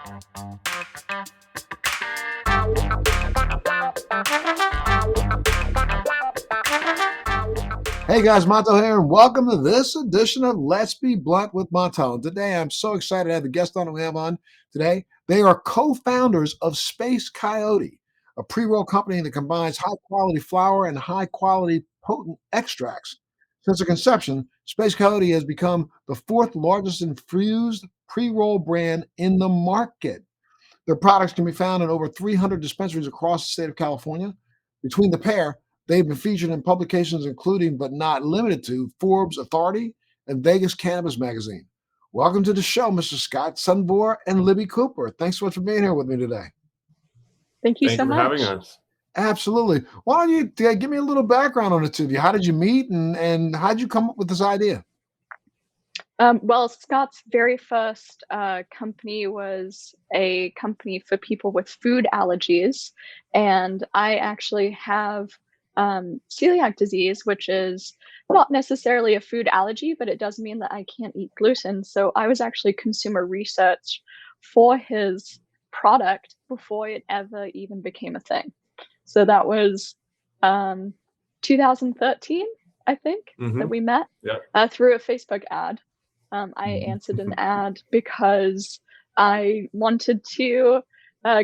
Hey guys, Montel here, and welcome to this edition of Let's Be Blunt with Montel. And today I'm so excited to have the guest on that we have on today. They are co-founders of Space Coyote, a pre-roll company that combines high-quality flower and high-quality potent extracts. Since its conception, Space Coyote has become the fourth largest infused pre-roll brand in the market. Their products can be found in over 300 dispensaries across the state of California. Between the pair, they've been featured in publications including, but not limited to, Forbes Authority and Vegas Cannabis Magazine. Welcome to the show, Mr. Scott, Sundvor and Libby Cooper. Thanks so much for being here with me today. Thank you Thank so you for much. having us. Absolutely. Why don't you give me a little background on the two of you? How did you meet and how did you come up with this idea? Well, Scott's very first company was a company for people with food allergies. And I actually have celiac disease, which is not necessarily a food allergy, but it does mean that I can't eat gluten. So I was actually consumer research for his product before it ever even became a thing. So that was 2013, I think, that we met through a Facebook ad. I answered an ad because I wanted to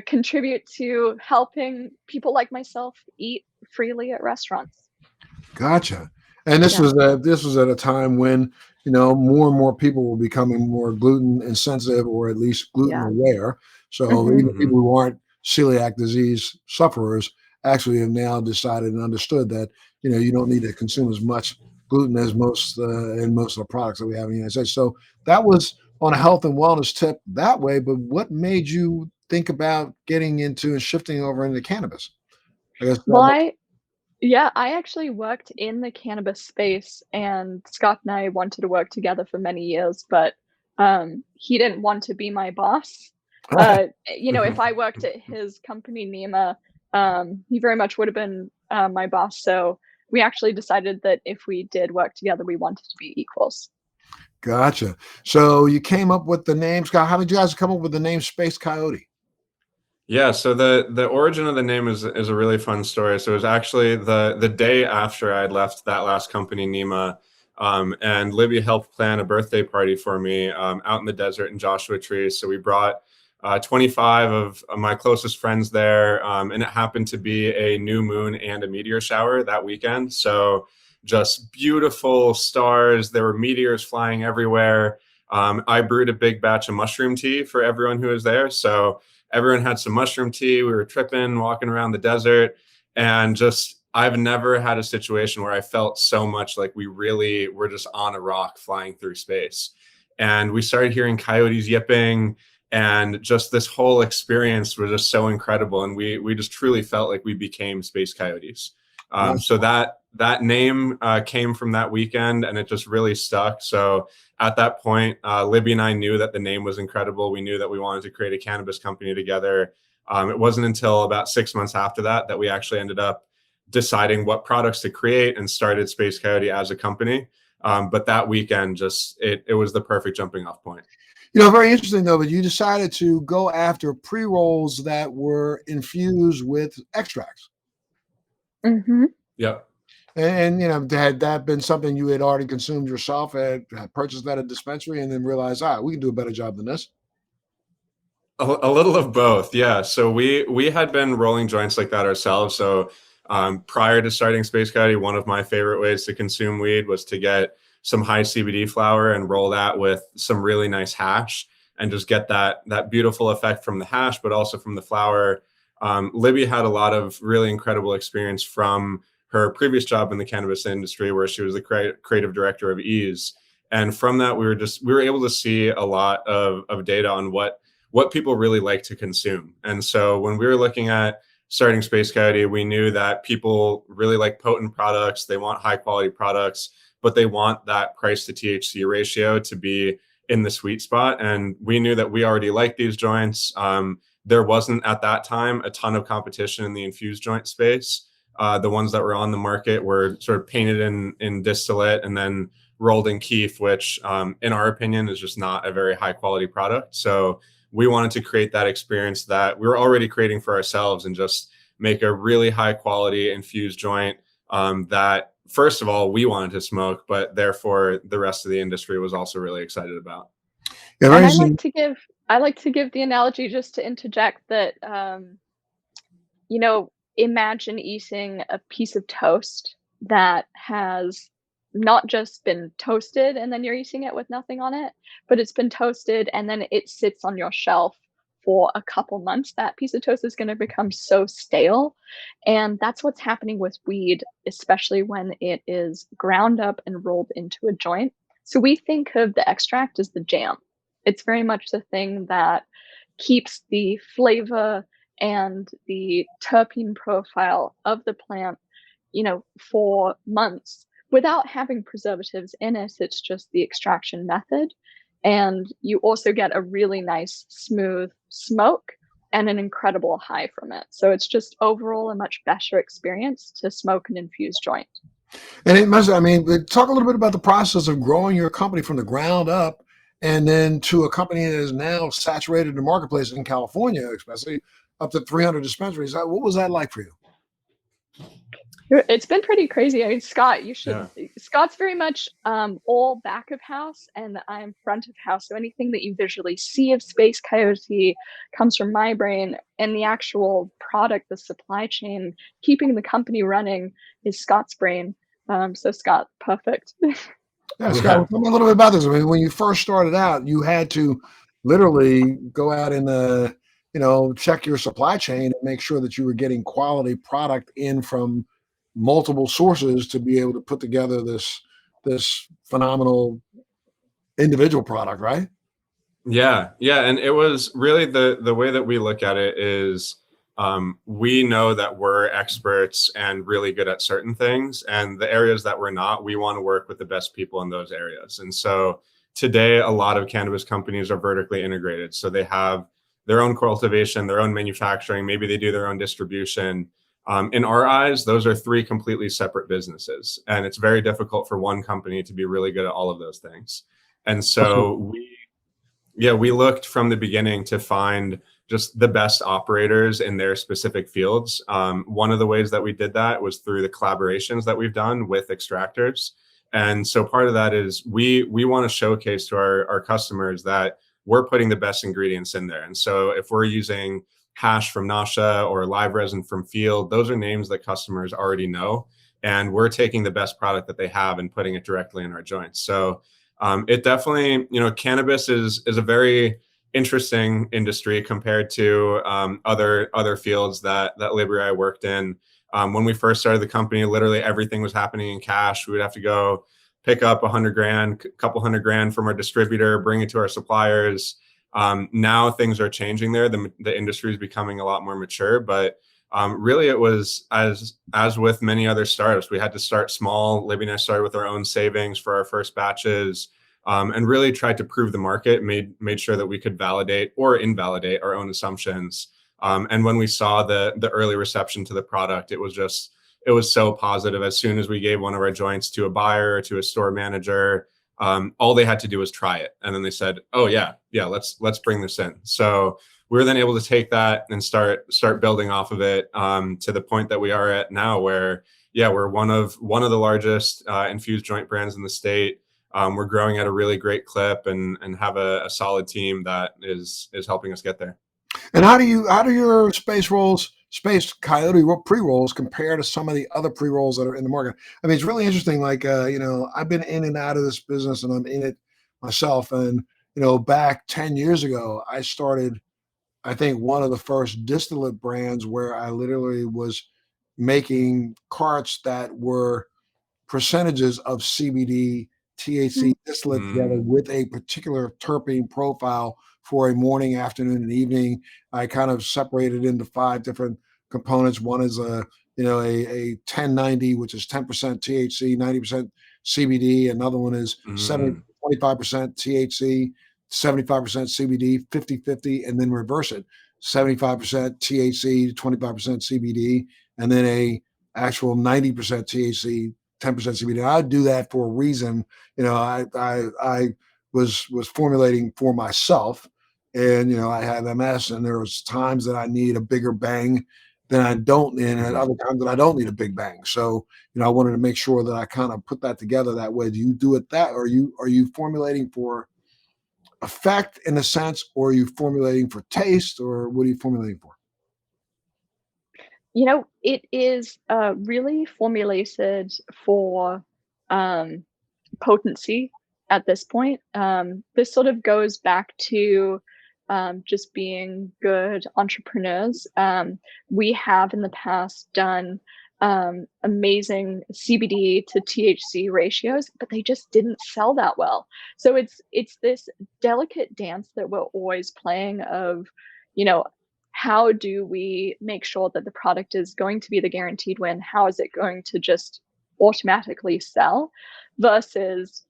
contribute to helping people like myself eat freely at restaurants. Gotcha. And this was at a time when more and more people were becoming more gluten insensitive or at least gluten aware. So even people who aren't celiac disease sufferers actually have now decided and understood that you don't need to consume as much gluten as most in most of the products that we have in the United States. So that was on a health and wellness tip that way. But what made you think about getting into and shifting over into cannabis? I actually worked in the cannabis space, and Scott and I wanted to work together for many years, but he didn't want to be my boss. If I worked at his company, Nima, he very much would have been my boss. So we actually decided that if we did work together, we wanted to be equals. Gotcha. So you came up with the name, Scott. How did you guys come up with the name Space Coyote? Yeah, so the origin of the name is a really fun story. So it was actually the day after I had left that last company, Nima, and Libby helped plan a birthday party for me out in the desert in Joshua Tree. So we brought 25 of my closest friends there, and it happened to be a new moon and a meteor shower that weekend. So just beautiful stars. There were meteors flying everywhere. I brewed a big batch of mushroom tea for everyone who was there. So everyone had some mushroom tea. We were tripping, walking around the desert, and I've never had a situation where I felt so much like we really were just on a rock flying through space. And we started hearing coyotes yipping, and just this whole experience was just so incredible. And we just truly felt like we became Space Coyotes. So that name came from that weekend, and it just really stuck. So at that point, Libby and I knew that the name was incredible. We knew that we wanted to create a cannabis company together. It wasn't until about 6 months after that we actually ended up deciding what products to create and started Space Coyote as a company. But that weekend, it was the perfect jumping off point. Very interesting though, but you decided to go after pre-rolls that were infused with extracts. Yep. And had that been something you had already consumed yourself, had purchased at a dispensary, and then realized, we can do a better job than this? A little of both, yeah. So we had been rolling joints like that ourselves. So prior to starting Space Coyote, one of my favorite ways to consume weed was to get some high CBD flower and roll that with some really nice hash and just get that beautiful effect from the hash, but also from the flower. Libby had a lot of really incredible experience from her previous job in the cannabis industry, where she was the creative director of Ease. And from that, we were able to see a lot of data on what people really like to consume. And so when we were looking at starting Space Coyote, we knew that people really like potent products. They want high quality products, but they want that price to THC ratio to be in the sweet spot. And we knew that we already liked these joints. There wasn't at that time a ton of competition in the infused joint space. The ones that were on the market were sort of painted in distillate and then rolled in keef, which in our opinion is just not a very high quality product. So we wanted to create that experience that we were already creating for ourselves and just make a really high quality infused joint that, first of all, we wanted to smoke, but therefore the rest of the industry was also really excited about. Yeah, And very I like to give the analogy, just to interject, that you know, imagine eating a piece of toast that has not just been toasted and then you're eating it with nothing on it, but it's been toasted and then it sits on your shelf for a couple months. That piece of toast is going to become so stale. And that's what's happening with weed, especially when it is ground up and rolled into a joint. So we think of the extract as the jam. It's very much the thing that keeps the flavor and the terpene profile of the plant, you know, for months without having preservatives in it. It's just the extraction method. And you also get a really nice smooth smoke and an incredible high from it. So it's just overall a much better experience to smoke an infused joint. And it must, I mean, talk a little bit about the process of growing your company from the ground up and then to a company that is now saturated in the marketplace in California, especially up to 300 dispensaries. What was that like for you? It's been pretty crazy. I mean, Scott, you Yeah. should. Scott's very much all back of house, and I'm front of house. So anything that you visually see of Space Coyote comes from my brain, and the actual product, the supply chain, keeping the company running is Scott's brain. So Scott, perfect. Yeah, Scott, Yeah. well, tell me a little bit about this. I mean, when you first started out, you had to literally go out and, check your supply chain and make sure that you were getting quality product in from multiple sources to be able to put together this phenomenal individual product, right? Yeah, yeah, and it was really the way that we look at it is we know that we're experts and really good at certain things, and the areas that we're not, we want to work with the best people in those areas. And so today, a lot of cannabis companies are vertically integrated, so they have their own cultivation, their own manufacturing, maybe they do their own distribution. In our eyes, those are three completely separate businesses, and it's very difficult for one company to be really good at all of those things. And so we looked from the beginning to find just the best operators in their specific fields. One of the ways that we did that was through the collaborations that we've done with extractors. And so part of that is we want to showcase to our customers that we're putting the best ingredients in there. And so if we're using hash from Nasha or live resin from Field, those are names that customers already know. And we're taking the best product that they have and putting it directly in our joints. So it definitely, cannabis is a very interesting industry compared to other fields that Libby and I worked in. When we first started the company, literally everything was happening in cash. We would have to go pick up $100,000, a couple $100,000 from our distributor, bring it to our suppliers. Now things are changing there. The industry is becoming a lot more mature, but really it was as with many other startups, we had to start small. Libby and I started with our own savings for our first batches, and really tried to prove the market, made sure that we could validate or invalidate our own assumptions. And when we saw the early reception to the product, it was so positive. As soon as we gave one of our joints to a buyer or to a store manager, all they had to do was try it, and then they said, "Oh yeah, let's bring this in." So we were then able to take that and start building off of it, to the point that we are at now, where we're one of the largest infused joint brands in the state. We're growing at a really great clip and have a solid team that is helping us get there. And how do your Space Coyote pre-rolls compare to some of the other pre-rolls that are in the market? I mean, it's really interesting. Like, I've been in and out of this business and I'm in it myself. And, back 10 years ago, I started, I think, one of the first distillate brands where I literally was making carts that were percentages of CBD, THC distillate together Mm, with a particular terpene profile for a morning, afternoon, and evening. I kind of separated into 5 different components. One is a 1090, which is 10% THC, 90% CBD. Another one is 70, mm, 25% THC, 75% CBD, 50/50, and then reverse it. 75% THC, 25% CBD, and then a actual 90% THC, 10% CBD. I do that for a reason. I was formulating for myself, and I have MS, and there was times that I need a bigger bang than I don't, and at other times that I don't need a big bang. So I wanted to make sure that I kind of put that together that way. Do you do it that, or are you formulating for effect in a sense, or are you formulating for taste, or what are you formulating for? It is really formulated for potency at this point. This sort of goes back to just being good entrepreneurs. We have in the past done amazing CBD to THC ratios, but they just didn't sell that well. So it's this delicate dance that we're always playing of, you know, how do we make sure that the product is going to be the guaranteed win? How is it going to just automatically sell versus,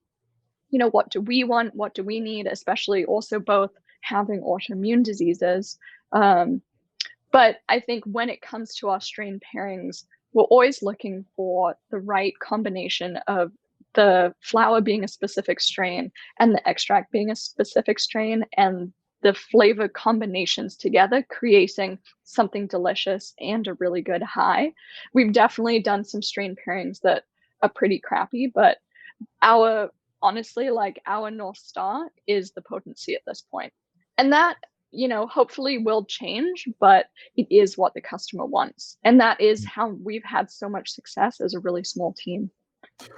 what do we want? What do we need? Especially also both having autoimmune diseases. But I think when it comes to our strain pairings, we're always looking for the right combination of the flower being a specific strain and the extract being a specific strain, and the flavor combinations together creating something delicious and a really good high. We've definitely done some strain pairings that are pretty crappy, but our honestly, like, our North Star is the potency at this point. And that, hopefully will change, but it is what the customer wants. And that is how we've had so much success as a really small team.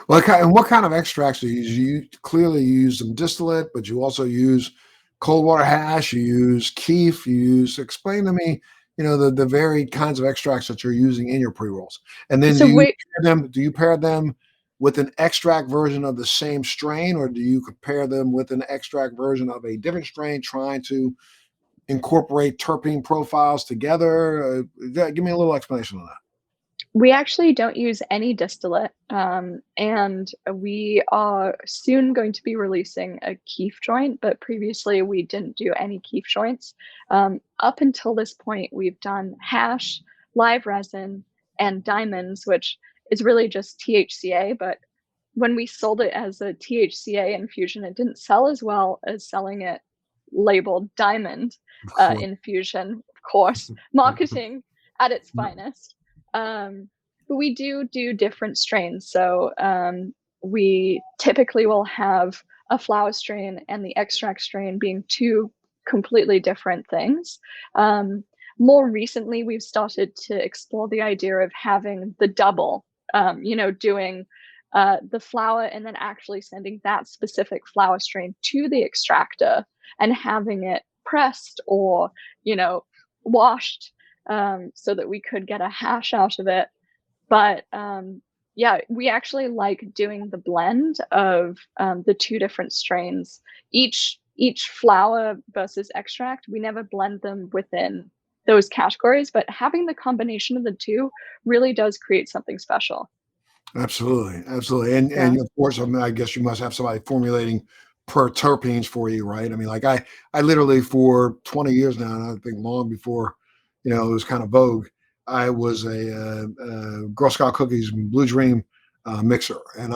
Well, and what kind of extracts do you use? Clearly you use some distillate, but you also use cold water hash, you use keef, explain to me, the varied kinds of extracts that you're using in your pre-rolls. And then So wait, do you pair them with an extract version of the same strain, or do you compare them with an extract version of a different strain trying to incorporate terpene profiles together? Give me a little explanation on that. we actually don't use any distillate, and we are soon going to be releasing a keef joint, but previously we didn't do any keef joints. Up until this point, we've done hash, live resin, and diamonds, which is really just THCA, but when we sold it as a THCA infusion, it didn't sell as well as selling it labeled diamond infusion, of course, marketing at its finest. But we do different strains. So we typically will have a flower strain and the extract strain being two completely different things. More recently, we've started to explore the idea of having the double, doing the flower and then actually sending that specific flower strain to the extractor and having it pressed or, washed, so that we could get a hash out of it. But yeah, we actually like doing the blend of the two different strains. Each flower versus extract, we never blend them within those categories, but having the combination of the two really does create something special. Absolutely, absolutely, and Yeah. of course, I guess you must have somebody formulating per terpenes for you, right? I mean, like I literally for 20 years now, and I think long before, it was kind of vogue. I was a Girl Scout cookies Blue Dream mixer, and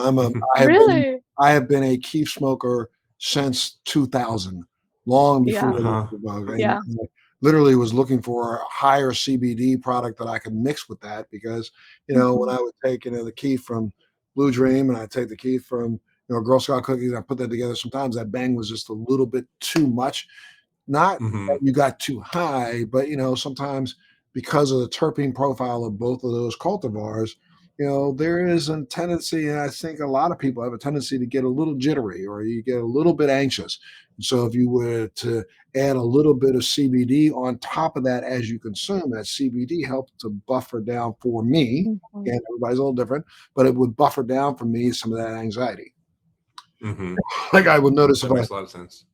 Really? I have been a keef smoker since 2000, long before Yeah. it was vogue, and Yeah. I literally was looking for a higher CBD product that I could mix with that because when Mhm. I would take, the key from Blue Dream and I take the key from, Girl Scout cookies, I put that together. Sometimes that bang was just a little bit too much. Not that Mhm. you got too high, but sometimes because of the terpene profile of both of those cultivars, there is a tendency, and I think a lot of people have a tendency to get a little jittery or you get a little bit anxious. And so if you were to add a little bit of CBD on top of that as you consume, that CBD helps to buffer down for me. Mhm. And everybody's a little different, but it would buffer down for me some of that anxiety. Mhm. Like I would notice if That makes a lot of sense.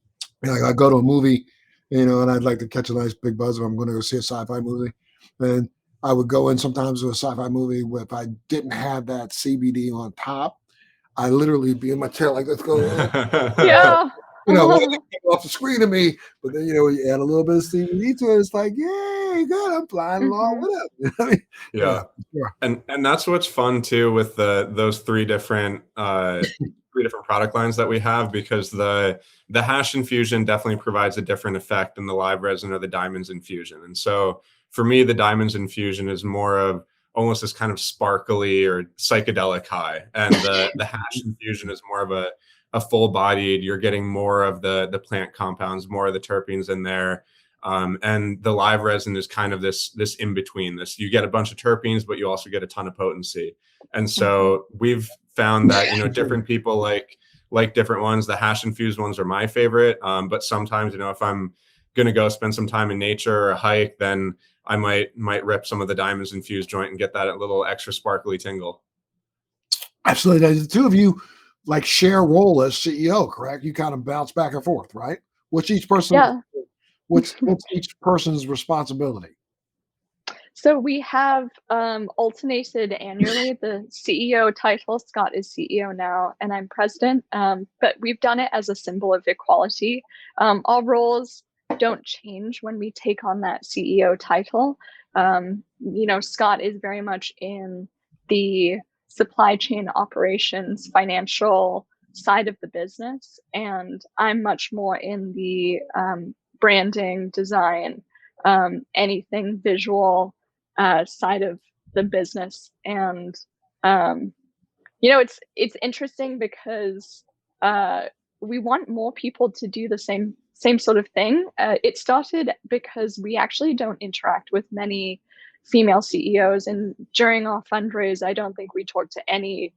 like I go to a movie, and I'd like to catch a nice big buzz if I'm going to go see a sci-fi movie, and I would go in sometimes to a sci-fi movie if I didn't have that CBD on top. I literally be in my chair like, let's go. Yeah. Want to get off the screen of me, but then you add a little bit of CBD to it. It's like, yay, good, I'm flying along Mhm. with it. I mean, yeah, Yeah. sure. And that's what's fun too with those three different three different product lines that we have, because the hash infusion definitely provides a different effect than the live resin or the diamonds infusion. And so for me, the diamonds infusion is more of almost this kind of sparkly or psychedelic high, and the hash infusion is more of a full bodied. You're getting more of the plant compounds, more of the terpenes in there. And the live resin is kind of this in between. This, you get a bunch of terpenes, but you also get a ton of potency. And so we've found that, you know, different people like different ones. The hash infused ones are my favorite. But sometimes, you know, if I'm gonna go spend some time in nature or a hike, then I might rip some of the diamonds infused joint and get that little extra sparkly tingle. Absolutely. The two of you like share role as CEO, correct? You kind of bounce back and forth, right? What's each person? Yeah. What's each person's responsibility? So we have alternated annually. The CEO title, Scott is CEO now, and I'm president. But we've done it as a symbol of equality. Our roles don't change when we take on that CEO title. You know, Scott is very much in the supply chain operations, financial side of the business, and I'm much more in the branding, design, anything visual side of the business. And you know, it's interesting because we want more people to do the same sort of thing. It started because we actually don't interact with many female CEOs, and during our fundraise, I don't think we talked to any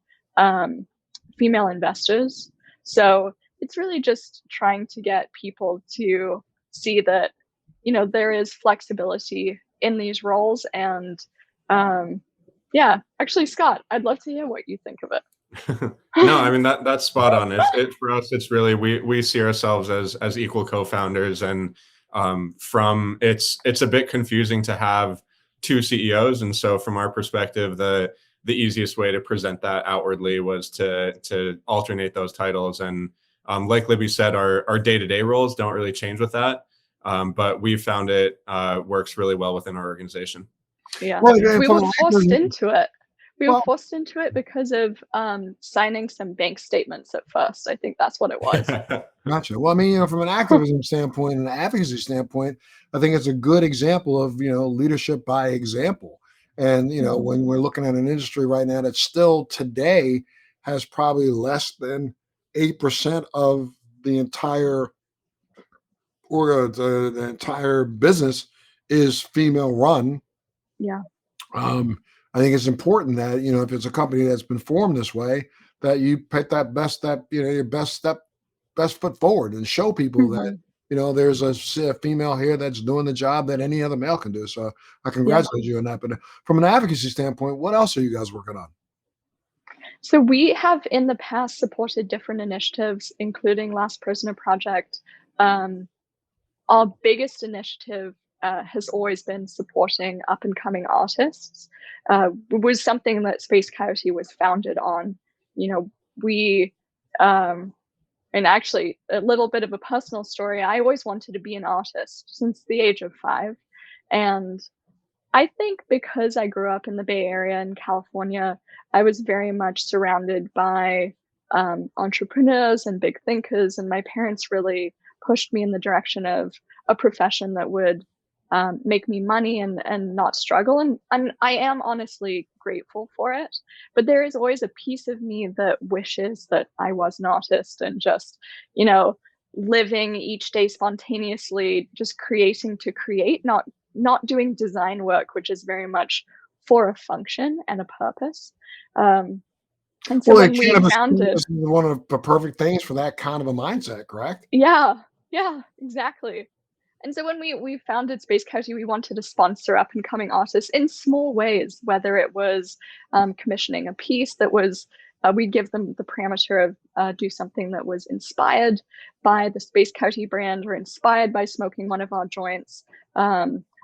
female investors. So it's really just trying to get people to see that, you know, there is flexibility in these roles. And yeah, actually, Scott, I'd love to hear what you think of it. No, I mean, that's spot on. For us, it's really, we see ourselves as equal co-founders, and from it's a bit confusing to have two CEOs, and so from our perspective, the easiest way to present that outwardly was to alternate those titles. And like Libby said, our day-to-day roles don't really change with that, but we found it works really well within our organization. Yeah, Well, we were forced into it. We were well, forced into it because of signing some bank statements at first. I think that's what it was. gotcha. Well, I mean, you know, from an activism standpoint and an advocacy standpoint, I think it's a good example of, you know, leadership by example. And, you know, when we're looking at an industry right now that still today has probably less than 8% of the entire or the entire business is female run. Yeah. I think it's important that, you know, if it's a company that's been formed this way, that you put that best step, you know, your best foot forward and show people that, you know, there's a female here that's doing the job that any other male can do. So I congratulate you on that. But from an advocacy standpoint, what else are you guys working on? So we have in the past supported different initiatives, including Last Prisoner Project. Our biggest initiative has always been supporting up and coming artists. It was something that Space Coyote was founded on. You know, we, and actually a little bit of a personal story, I always wanted to be an artist since the age of 5. And I think because I grew up in the Bay Area in California, I was very much surrounded by entrepreneurs and big thinkers, and my parents really pushed me in the direction of a profession that would make me money and not struggle. And I am honestly grateful for it. But there is always a piece of me that wishes that I was an artist and just, you know, living each day spontaneously, just creating to create, not doing design work, which is very much for a function and a purpose. And so when we founded, is one of the perfect things for that kind of a mindset, correct? yeah, exactly. And so when we founded Space Coyote, we wanted to sponsor up and coming artists in small ways, whether it was commissioning a piece that was, we'd give them the parameter of do something that was inspired by the Space Coyote brand or inspired by smoking one of our joints.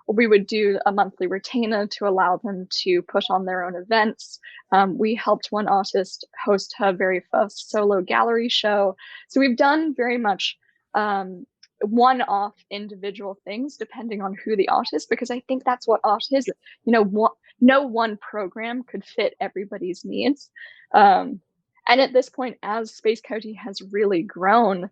We would do a monthly retainer to allow them to put on their own events. We helped one artist host her very first solo gallery show. So we've done very much one-off individual things depending on who the artist, because I think that's what art is. You know, no one program could fit everybody's needs. And at this point, as Space Coyote has really grown,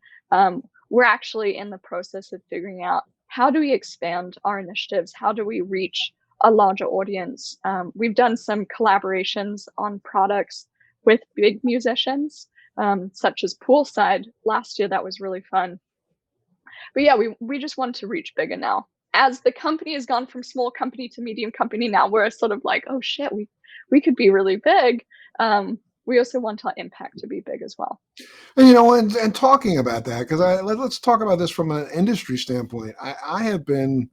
we're actually in the process of figuring out how do we expand our initiatives? How do we reach a larger audience? We've done some collaborations on products with big musicians, such as Poolside last year. That was really fun. But yeah, we just want to reach bigger now. As the company has gone from small company to medium company, now we're sort of like, oh shit, we could be really big. We also want our impact to be big as well. And, and talking about that, because let's talk about this from an industry standpoint. I have been,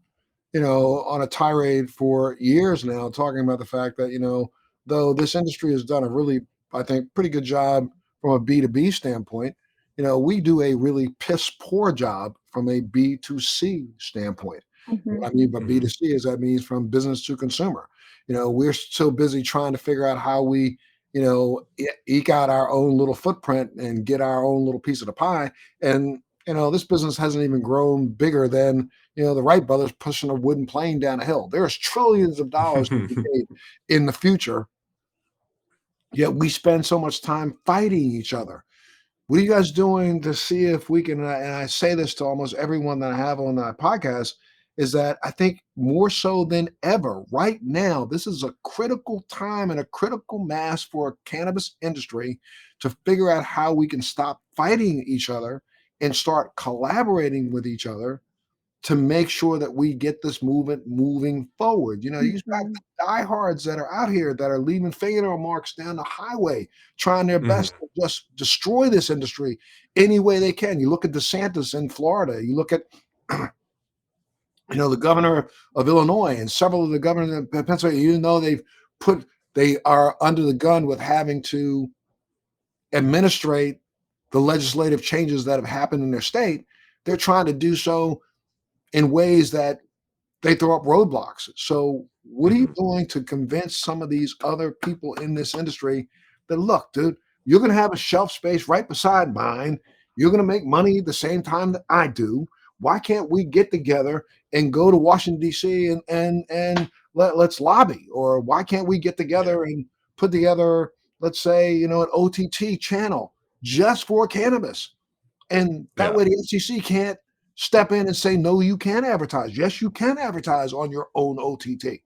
on a tirade for years now, talking about the fact that, though this industry has done a really, I think, pretty good job from a B2B standpoint, we do a really piss poor job from a B2C standpoint. What I mean by B2C is that means from business to consumer. We're so busy trying to figure out how we, eke out our own little footprint and get our own little piece of the pie. And, this business hasn't even grown bigger than, the Wright brothers pushing a wooden plane down a hill. There's trillions of dollars to be made in the future. Yet we spend so much time fighting each other. What are you guys doing to see if we can, and I say this to almost everyone that I have on that podcast, is that I think more so than ever right now, this is a critical time and a critical mass for cannabis industry to figure out how we can stop fighting each other and start collaborating with each other to make sure that we get this movement moving forward. You've got the diehards that are out here that are leaving fingernail marks down the highway, trying their best to just destroy this industry any way they can. You look at DeSantis in Florida, you look at the governor of Illinois and several of the governors of Pennsylvania, even though they are under the gun with having to administrate the legislative changes that have happened in their state, they're trying to do so in ways that they throw up roadblocks. So what are you doing to convince some of these other people in this industry that, look, dude, you're going to have a shelf space right beside mine. You're going to make money at the same time that I do. Why can't we get together and go to Washington, D.C. and let's lobby? Or why can't we get together and put together, let's say, an OTT channel just for cannabis? And that way the FCC can't step in and say, no, you can't advertise. Yes, you can advertise on your own OTT.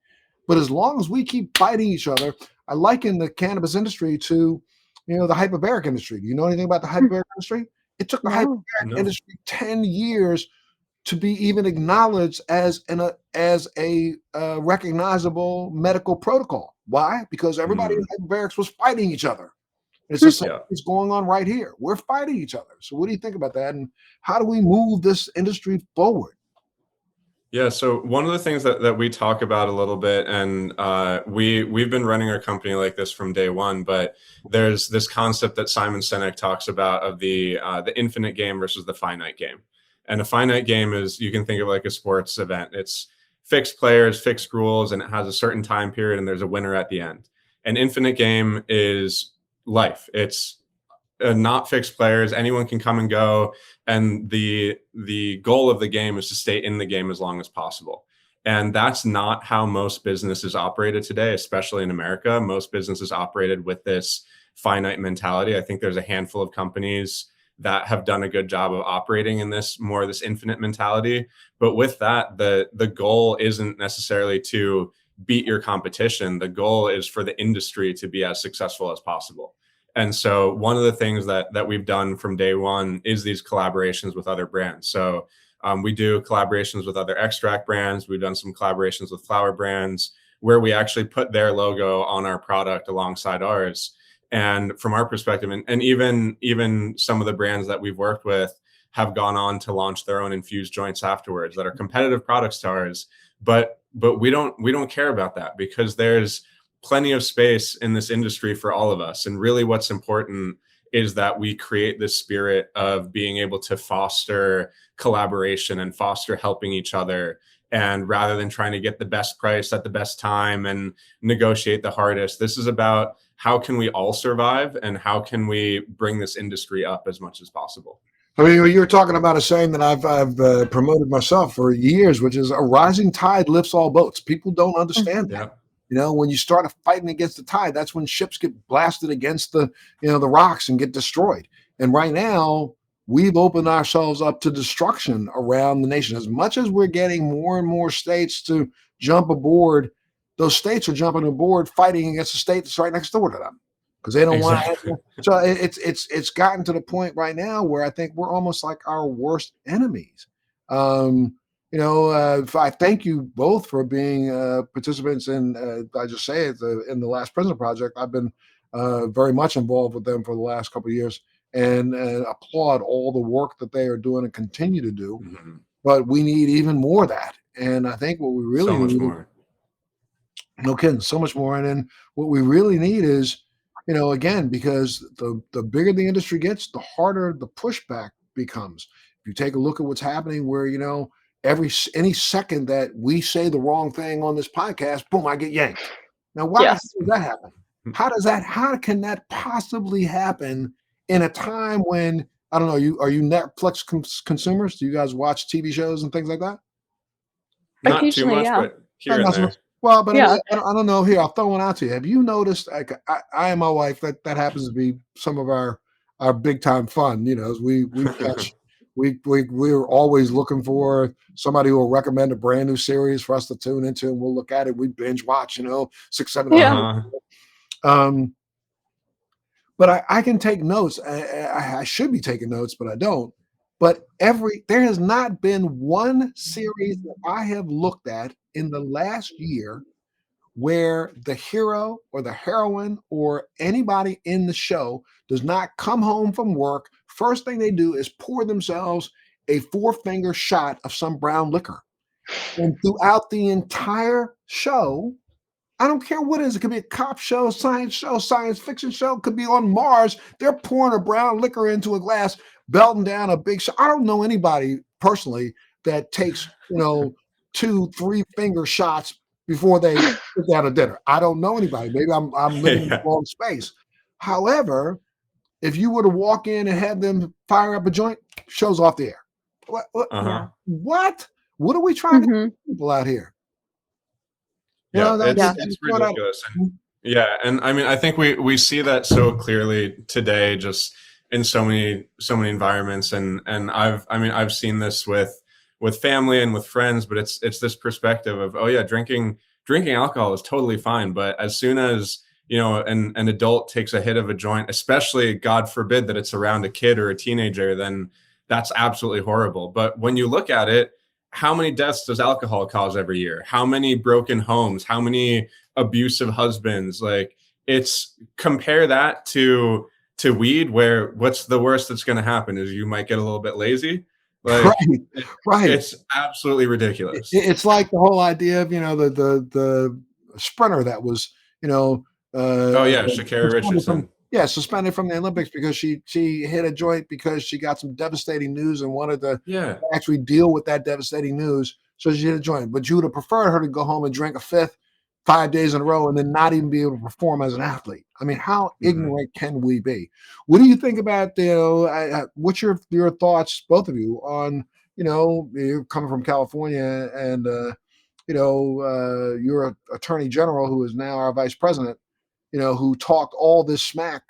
But as long as we keep fighting each other, I liken the cannabis industry to, the hyperbaric industry. Do you know anything about the hyperbaric industry? It took the hyperbaric industry 10 years to be even acknowledged as a recognizable medical protocol. Why? Because everybody in hyperbarics was fighting each other. It's the same thing's going on right here. We're fighting each other. So what do you think about that? And how do we move this industry forward? Yeah, so one of the things that we talk about a little bit, and we've been running our company like this from day one, but there's this concept that Simon Sinek talks about of the infinite game versus the finite game. And a finite game is, you can think of like a sports event. It's fixed players, fixed rules, and it has a certain time period, and there's a winner at the end. An infinite game is life. It's not fixed players. Anyone can come and go. And the goal of the game is to stay in the game as long as possible. And that's not how most businesses operated today, especially in America. Most businesses operated with this finite mentality. I think there's a handful of companies that have done a good job of operating in this infinite mentality. But with that, the goal isn't necessarily to beat your competition. The goal is for the industry to be as successful as possible. And so one of the things that we've done from day one is these collaborations with other brands. So we do collaborations with other extract brands. We've done some collaborations with flower brands where we actually put their logo on our product alongside ours. And from our perspective, and even some of the brands that we've worked with have gone on to launch their own infused joints afterwards that are competitive products to ours. But we don't care about that, because there's plenty of space in this industry for all of us. And really what's important is that we create this spirit of being able to foster collaboration and foster helping each other. And rather than trying to get the best price at the best time and negotiate the hardest, this is about how can we all survive and how can we bring this industry up as much as possible. I mean, you're talking about a saying that I've promoted myself for years, which is a rising tide lifts all boats. People don't understand that. When you start fighting against the tide, that's when ships get blasted against the rocks and get destroyed. And right now, we've opened ourselves up to destruction around the nation. As much as we're getting more and more states to jump aboard, those states are jumping aboard, fighting against the state that's right next door to them because they don't want to. So it's gotten to the point right now where I think we're almost like our worst enemies. I thank you both for being participants in, I just say it, in the Last Prison Project. I've been very much involved with them for the last couple of years and applaud all the work that they are doing and continue to do. Mm-hmm. But we need even more of that. And I think what we really so much need, more. No kidding, so much more. And then what we really need is, again, because the bigger the industry gets, the harder the pushback becomes. If you take a look at what's happening where, any second that we say the wrong thing on this podcast, boom, I get yanked. Now, why does that happen? How can that possibly happen in a time when, I don't know, are you Netflix consumers? Do you guys watch TV shows and things like that? Not too much, but here and there. Well, but I don't know. Here, I'll throw one out to you. Have you noticed? Like, I and my wife, that happens to be some of our big time fun. As we catch. We're always looking for somebody who will recommend a brand new series for us to tune into, and we'll look at it. We binge watch, 6, 7. Yeah. But I can take notes. I should be taking notes, but I don't. But there has not been one series that I have looked at in the last year where the hero or the heroine or anybody in the show does not come home from work. First thing they do is pour themselves a 4-finger shot of some brown liquor. And throughout the entire show, I don't care what it is. It could be a cop show, science fiction show. It could be on Mars. They're pouring a brown liquor into a glass, belting down a big shot. I don't know anybody personally that takes, 2-3 finger shots before they sit down to dinner. I don't know anybody. Maybe I'm living in the wrong space. However, if you were to walk in and have them fire up a joint, show's off the air. What? What are we trying to do people out here? It's ridiculous. And I mean, I think we see that so clearly today, just in so many environments. And I've seen this with family and with friends, but it's this perspective of, oh yeah, drinking alcohol is totally fine, but as soon as an adult takes a hit of a joint, especially God forbid that it's around a kid or a teenager, then that's absolutely horrible. But when you look at it, how many deaths does alcohol cause every year? How many broken homes? How many abusive husbands? Like, compare that to weed, where what's the worst that's going to happen is you might get a little bit lazy. Like, right. It's absolutely ridiculous. It's like the whole idea of the sprinter that was Sha'Carri Richardson. Suspended from the Olympics because she hit a joint because she got some devastating news and wanted to actually deal with that devastating news. So she hit a joint. But you would have preferred her to go home and drink a fifth 5 days in a row and then not even be able to perform as an athlete. I mean, how ignorant can we be? What do you think about, what's your thoughts, both of you, on, you're coming from California and, you're an attorney general who is now our vice president, who talked all this smack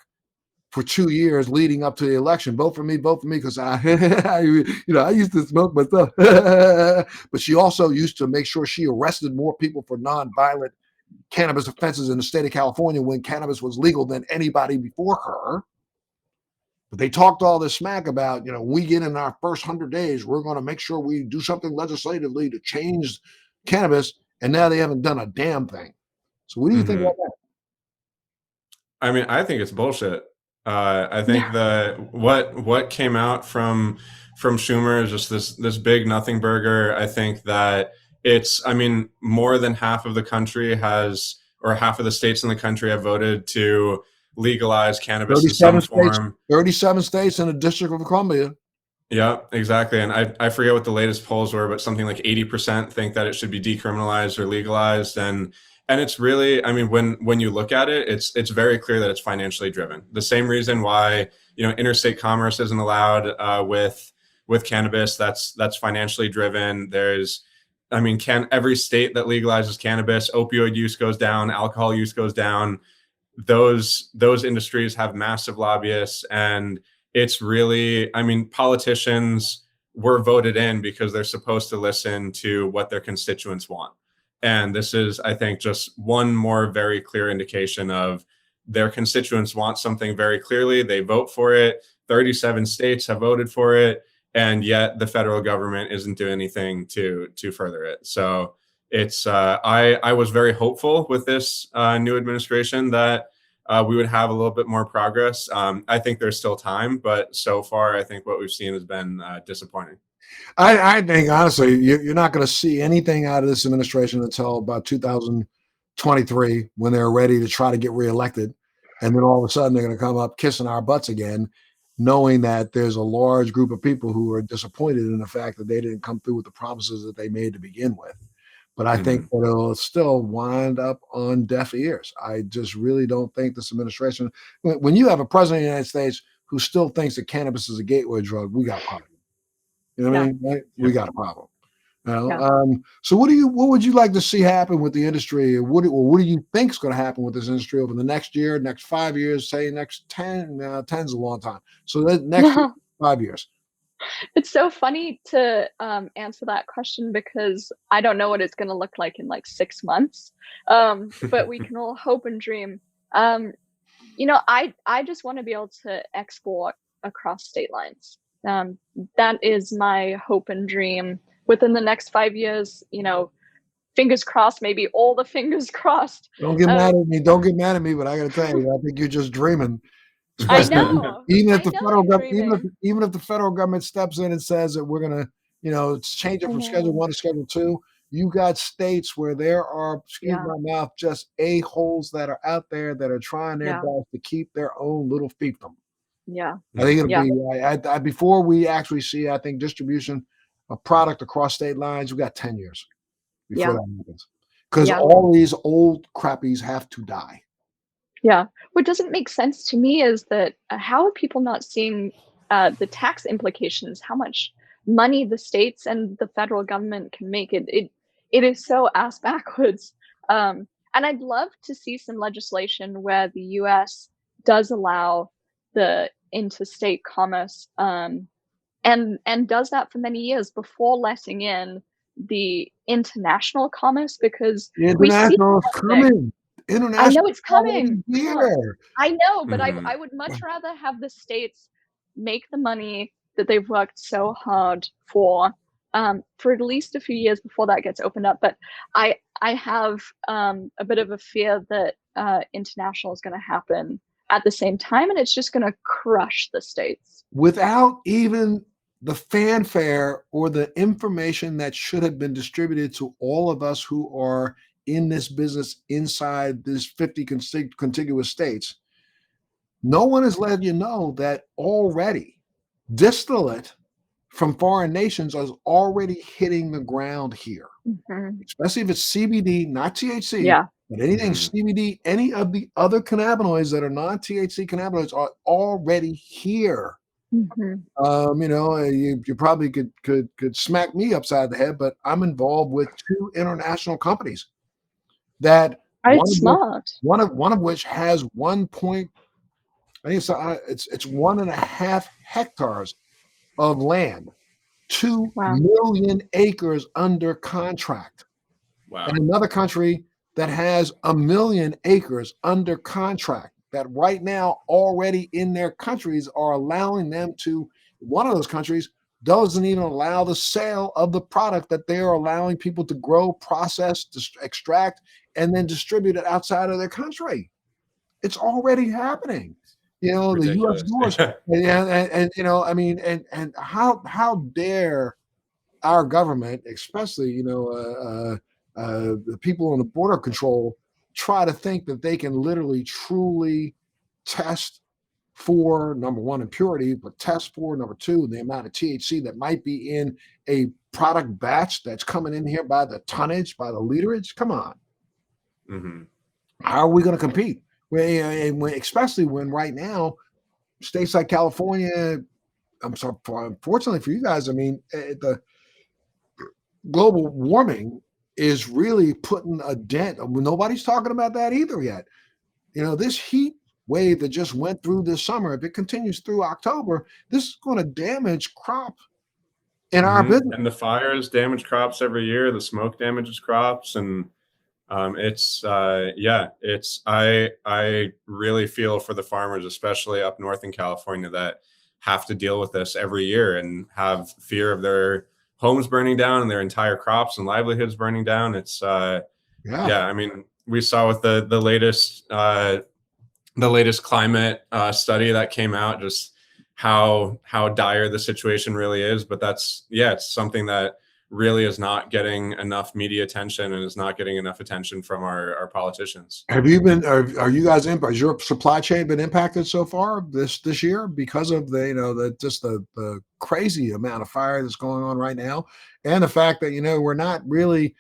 for 2 years leading up to the election. Vote for me, because I used to smoke myself. But she also used to make sure she arrested more people for nonviolent cannabis offenses in the state of California when cannabis was legal than anybody before her. But they talked all this smack about, we get in our first 100 days, we're going to make sure we do something legislatively to change cannabis. And now they haven't done a damn thing. So what do you think about that? I mean, I think it's bullshit. I think what came out from Schumer is just this big nothing burger. I think that more than half of the country half of the states in the country have voted to legalize cannabis in some form. 37 states and the District of Columbia. Yeah, exactly. And I forget what the latest polls were, but something like 80% think that it should be decriminalized or legalized. And it's really, when you look at it, it's very clear that it's financially driven. The same reason why, interstate commerce isn't allowed with cannabis. That's financially driven. There's I mean, every state that legalizes cannabis, opioid use goes down, alcohol use goes down. Those industries have massive lobbyists, and it's really, I mean, politicians were voted in because they're supposed to listen to what their constituents want. And this is, I think, just one more very clear indication of their constituents want something very clearly. They vote for it. 37 states have voted for it, and yet the federal government isn't doing anything to further it. So it's I was very hopeful with this new administration that we would have a little bit more progress. I think there's still time, but so far I think what we've seen has been disappointing. I think honestly, you're not going to see anything out of this administration until about 2023, when they're ready to try to get reelected, and then all of a sudden they're going to come up kissing our butts again, knowing that there's a large group of people who are disappointed in the fact that they didn't come through with the promises that they made to begin with. But I think that it'll still wind up on deaf ears. I just really don't think this administration, when you have a president of the United States who still thinks that cannabis is a gateway drug, we got a problem. You know what I mean? Right? We got a problem. You know? So what would you like to see happen with the industry? What do you think is going to happen with this industry over the next year, next 5 years, say next 10? 10's a long time. So the next 5 years. It's so funny to answer that question, because I don't know what it's going to look like in like 6 months. But we can all hope and dream. You know, I just want to be able to export across state lines. That is my hope and dream within the next 5 years. You know, fingers crossed, maybe all the fingers crossed. Don't get mad at me. Don't get mad at me, but I got to tell you, I think you're just dreaming. I know. Even if the federal government steps in and says that we're going to, you know, change it from Schedule 1 to Schedule 2, you got states where there are, excuse my mouth, just a-holes that are out there that are trying their best to keep their own little fiefdom. Yeah. I think it'll be, before we actually see, I think, distribution of product across state lines, we got 10 years before that happens. Because all these old crappies have to die. Yeah. What doesn't make sense to me is that how are people not seeing the tax implications, how much money the states and the federal government can make? It is so ass backwards. And I'd love to see some legislation where the US does allow the interstate commerce and does that for many years before letting in the international commerce, because international is coming. I know it's coming. Here. I know, but I would much rather have the states make the money that they've worked so hard for at least a few years before that gets opened up. But I have a bit of a fear that international is going to happen at the same time, and it's just going to crush the states without even the fanfare or the information that should have been distributed to all of us who are in this business inside this 50 contiguous states. No one has let you know that already distillate from foreign nations is already hitting the ground here, especially if it's CBD, not THC, but anything CBD, any of the other cannabinoids that are non-THC cannabinoids are already here. You know, you probably could smack me upside the head, but I'm involved with 2 international companies that one of which has 1 point, I think it's 1.5 hectares of land, 2 million acres under contract. And another country that has 1 million acres under contract that right now already in their countries are allowing them to, one of those countries doesn't even allow the sale of the product that they are allowing people to grow, process, extract, and then distribute it outside of their country. It's already happening. You know, ridiculous. The U.S. doors, and you know, I mean, and how dare our government, especially, you know, the people on the border control, try to think that they can literally, truly test for, number one, impurity, but test for, number 2, the amount of THC that might be in a product batch that's coming in here by the tonnage, by the literage. Come on. How are we going to compete? Especially when right now, states like California, I'm sorry, unfortunately for you guys, I mean, the global warming is really putting a dent. Nobody's talking about that either yet. This heat wave that just went through this summer, if it continues through October, this is going to damage crop in our business. And the fires damage crops every year. The smoke damages crops, and I really feel for the farmers, especially up north in California, that have to deal with this every year and have fear of their homes burning down and their entire crops and livelihoods burning down. It's I mean, we saw with the latest climate study that came out just how dire the situation really is. But it's something that really is not getting enough media attention and is not getting enough attention from our politicians. Have you been? Are you guys in? Has your supply chain been impacted so far this year because of the crazy amount of fire that's going on right now, and the fact that we're not really.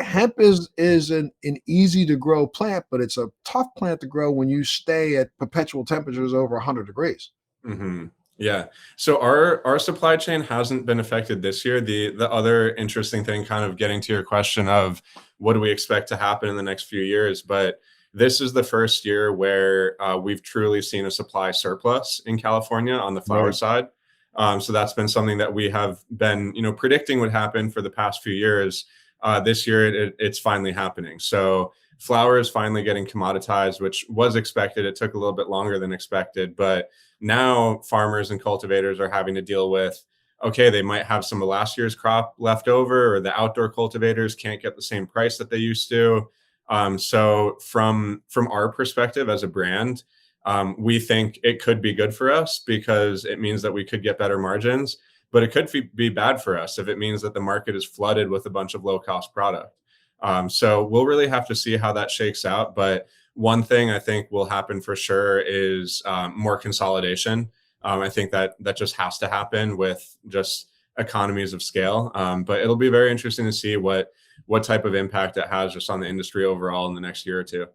Hemp is an easy to grow plant, but it's a tough plant to grow when you stay at perpetual temperatures over 100 degrees. Mm-hmm. Yeah. So our supply chain hasn't been affected this year. The other interesting thing, kind of getting to your question of what do we expect to happen in the next few years, but this is the first year where we've truly seen a supply surplus in California on the flower side. So that's been something that we have been, predicting would happen for the past few years. This year, it's finally happening. So flower is finally getting commoditized, which was expected. It took a little bit longer than expected, but now farmers and cultivators are having to deal with, okay, they might have some of last year's crop left over, or the outdoor cultivators can't get the same price that they used to. So from our perspective as a brand, we think it could be good for us because it means that we could get better margins, but it could be bad for us if it means that the market is flooded with a bunch of low-cost product. So we'll really have to see how that shakes out. But one thing I think will happen for sure is more consolidation. I think that just has to happen with just economies of scale. But it'll be very interesting to see what type of impact it has just on the industry overall in the next year or two.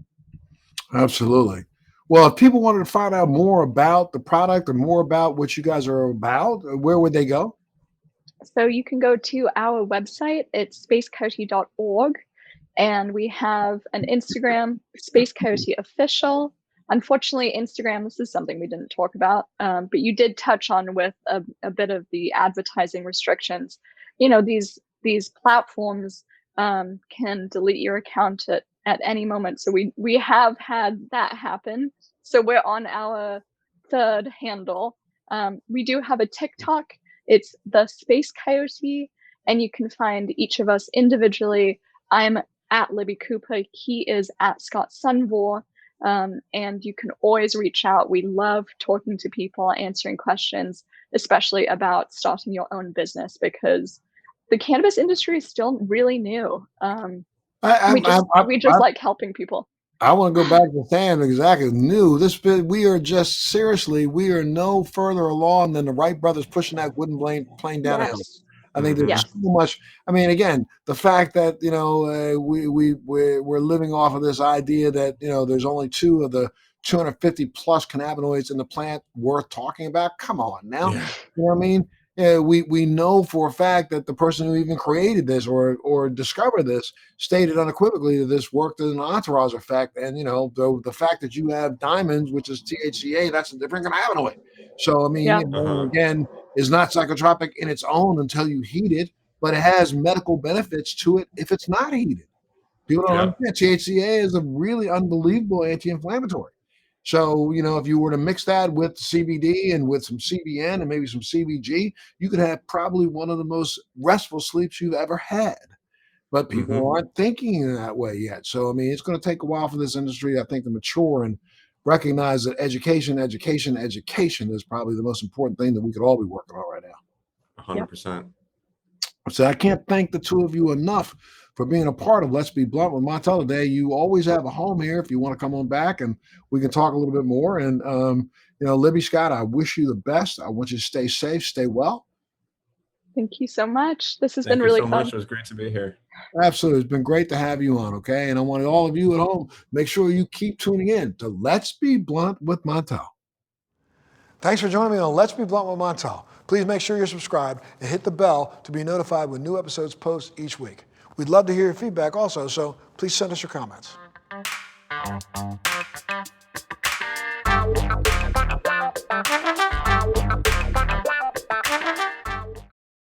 Absolutely. Well, if people wanted to find out more about the product or more about what you guys are about, where would they go? So you can go to our website. It's spacecoyote.org. And we have an Instagram, Space Coyote Official. Unfortunately, Instagram, this is something we didn't talk about, but you did touch on with a bit of the advertising restrictions. These platforms can delete your account at any moment. So we have had that happen. So we're on our third handle. We do have a TikTok. It's the Space Coyote, and you can find each of us individually. I'm at Libby Cooper. He is at Scott Sundvor. And you can always reach out. We love talking to people, answering questions, especially about starting your own business, because the cannabis industry is still really new. We just like helping people. I want to go back to Sam. Exactly. New. We are no further along than the Wright brothers pushing that wooden plane down a hill. I think there's so much. I mean, again, the fact that we're living off of this idea that there's only 2 of the 250 plus cannabinoids in the plant worth talking about. Come on now, you know what I mean? We know for a fact that the person who even created this or discovered this stated unequivocally that this worked as an entourage effect. And the fact that you have diamonds, which is THCA, that's a different cannabinoid. So I mean, again, is not psychotropic in its own until you heat it, but it has medical benefits to it if it's not heated. People don't understand. THCA is a really unbelievable anti-inflammatory. So, if you were to mix that with CBD and with some CBN and maybe some CBG, you could have probably one of the most restful sleeps you've ever had. But people aren't thinking in that way yet. So, I mean, it's going to take a while for this industry, I think, to mature and recognize that education is probably the most important thing that we could all be working on right now. 100%. So I can't thank the 2 of you enough for being a part of Let's Be Blunt with Montel today. You always have a home here if you want to come on back and we can talk a little bit more. And, Libby, Scott, I wish you the best. I want you to stay safe, stay well. Thank you so much. This has been really fun. It was great to be here. Absolutely. It's been great to have you on, okay? And I want all of you at home, make sure you keep tuning in to Let's Be Blunt with Montel. Thanks for joining me on Let's Be Blunt with Montel. Please make sure you're subscribed and hit the bell to be notified when new episodes post each week. We'd love to hear your feedback also, so please send us your comments.